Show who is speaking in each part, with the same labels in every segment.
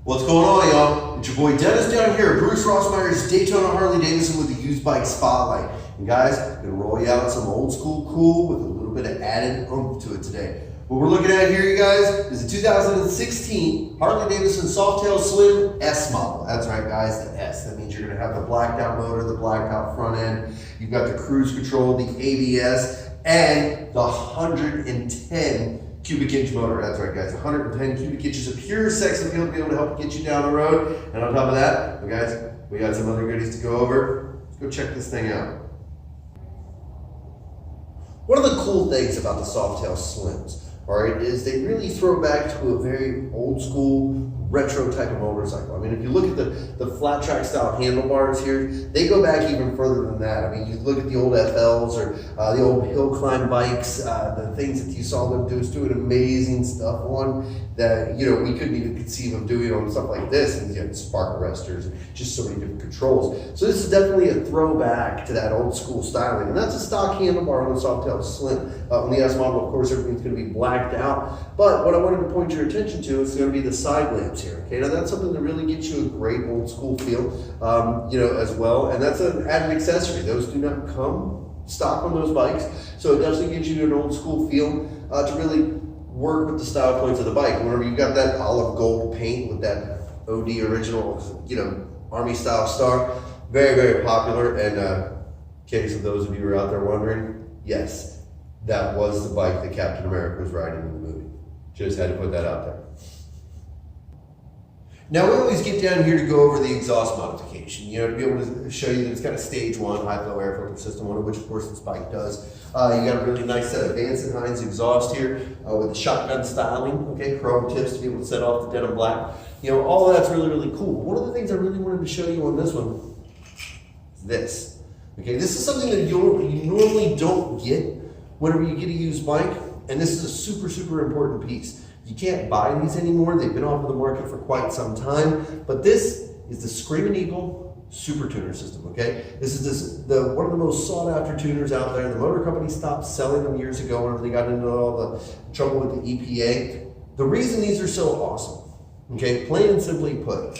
Speaker 1: What's going on, y'all? It's your boy Dennis down here at Bruce Rossmeyer's Daytona Harley Davidson with the used bike spotlight. And guys, I'm gonna roll you out some old school cool with a little bit of added oomph to it today. What we're looking at here, you guys, is a 2016 Harley Davidson Softail Slim S model. That's right, guys, the S. That means you're gonna have the blacked out motor, the blacked out front end. You've got the cruise control, the ABS, and the 110 cubic inch motor. That's right, guys, 110 cubic inches of pure sex appeal to be able to help get you down the road. And on top of that, well, guys, we got some other goodies to go over. Let's go check this thing out. One of the cool things about the Softail Slims, all right, is they really throw back to a very old school retro type of motorcycle. I mean, if you look at the flat track style handlebars here, they go back even further than that. I mean, you look at the old FLs or the old hill climb bikes, the things that you saw them doing amazing stuff on that, you know, we couldn't even conceive of doing on stuff like this. And you had spark arresters, just so many different controls. So this is definitely a throwback to that old school styling. And that's a stock handlebar on the Softail Slim. On the S model, of course, everything's going to be blacked out. But what I wanted to point your attention to is going to be the side lamps here. Okay, now that's something that really gets you a great old school feel, you know, as well. And that's an added accessory. Those do not come stock on those bikes, so it definitely gives you an old school feel to really work with the style points of the bike. Whenever you've got that olive gold paint with that OD original, you know, Army style star, very, very popular. And in case of those of you who are out there wondering, yes, that was the bike that Captain America was riding in the movie. Just had to put that out there. Now, we always get down here to go over the exhaust modification, you know, to be able to show you that it's got a stage 1 high flow air filter system on it, which of course this bike does. You got a really nice set of Vance & Hines exhaust here with the shotgun styling, okay, chrome tips to be able to set off the denim black. You know, all of that's really, really cool. One of the things I really wanted to show you on this one is this. Okay, this is something that you normally don't get whenever you get a used bike, and this is a super, super important piece. You can't buy these anymore. They've been off of the market for quite some time, but this is the Screaming Eagle Super Tuner system, okay? This is one of the most sought after tuners out there. The motor company stopped selling them years ago whenever they got into all the trouble with the EPA. The reason these are so awesome, okay, plain and simply put,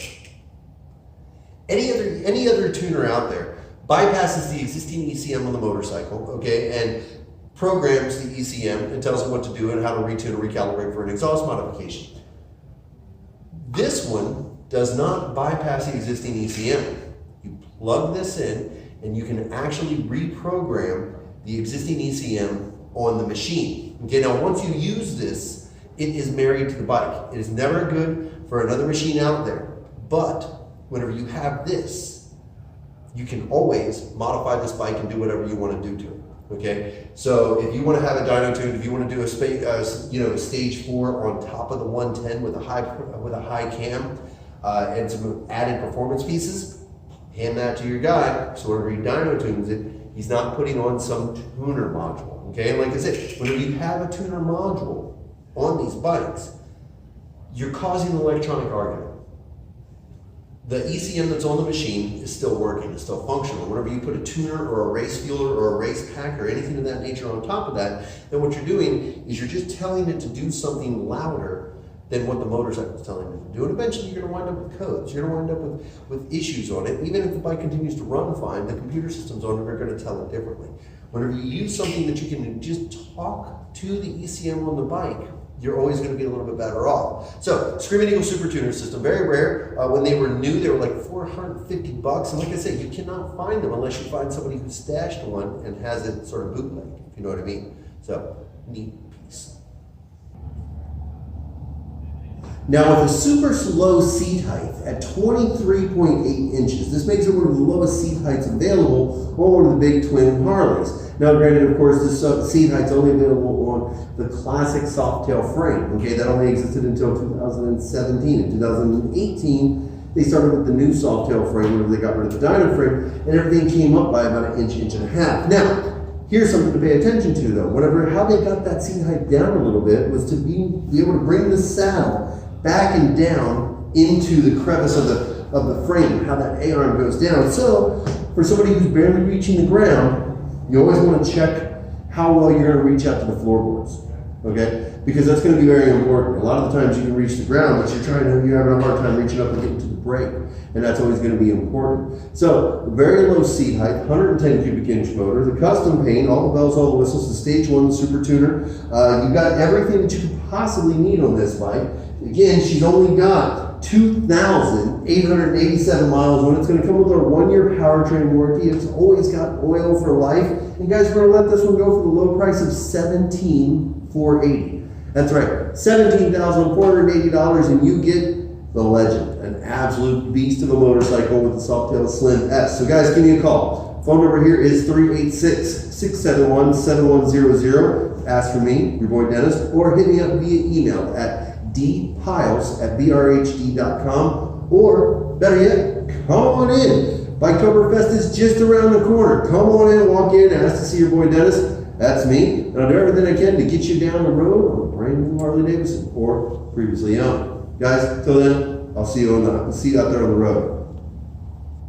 Speaker 1: any other tuner out there bypasses the existing ECM on the motorcycle, okay, and programs the ECM and tells it what to do and how to retune and recalibrate for an exhaust modification. This one does not bypass the existing ECM. You plug this in and you can actually reprogram the existing ECM on the machine. Okay, now once you use this, it is married to the bike. It is never good for another machine out there. But whenever you have this, you can always modify this bike and do whatever you want to do to it. Okay, so if you want to have a dyno tune, if you want to do a stage 4 on top of the 110 with a high cam and some added performance pieces, hand that to your guy. So whenever he dyno tunes it, he's not putting on some tuner module. Okay, and like I said, whenever you have a tuner module on these bikes, you're causing an electronic argument. The ECM that's on the machine is still working, it's still functional. Whenever you put a tuner or a race fueler or a race pack or anything of that nature on top of that, then what you're doing is you're just telling it to do something louder than what the motorcycle is telling it to do. And eventually you're going to wind up with codes. You're going to wind up with issues on it. Even if the bike continues to run fine, the computer systems on it are going to tell it differently. Whenever you use something that you can just talk to the ECM on the bike, you're always going to be a little bit better off. So, Screaming Eagle Super Tuner system, very rare. When they were new, they were like $450. And like I said, you cannot find them unless you find somebody who stashed one and has it sort of bootleg, if you know what I mean. So, neat piece. Now, with a super low seat height at 23.8 inches, this makes it one of the lowest seat heights available on one of the big twin Harleys. Now, granted, of course, this seat height's only available on the classic Softail frame. Okay, that only existed until 2017. In 2018, they started with the new Softail frame whenever they got rid of the dyno frame, and everything came up by about an inch and a half. Now, here's something to pay attention to, though. How they got that seat height down a little bit was to be able to bring the saddle back and down into the crevice of the frame, how that A-arm goes down. So, for somebody who's barely reaching the ground, you always want to check how well you're going to reach out to the floorboards. Okay, because that's going to be very important. A lot of the times you can reach the ground, but you're having a hard time reaching up and getting to the brake, and that's always going to be important. So very low seat height, 110 cubic inch motor, the custom paint, all the bells, all the whistles, the stage 1 super tuner. You've got everything that you could possibly need on this bike. Again, she's only got 2,887 miles on it. It's going to come with our 1-year powertrain warranty. It's always got oil for life. And guys, we're going to let this one go for the low price of $17,480. That's right, $17,480, and you get the legend, an absolute beast of a motorcycle with the Softail Slim S. So guys, give me a call. Phone number here is 386-671-7100. Ask for me, your boy Dennis, or hit me up via email at dpiles@brhd.com, or better yet, come on in. Biketoberfest is just around the corner. Come on in, walk in, ask to see your boy Dennis. That's me, and I'll do everything I can to get you down the road on a brand new Harley Davidson or previously owned. Guys, till then, I'll see you out there on the road.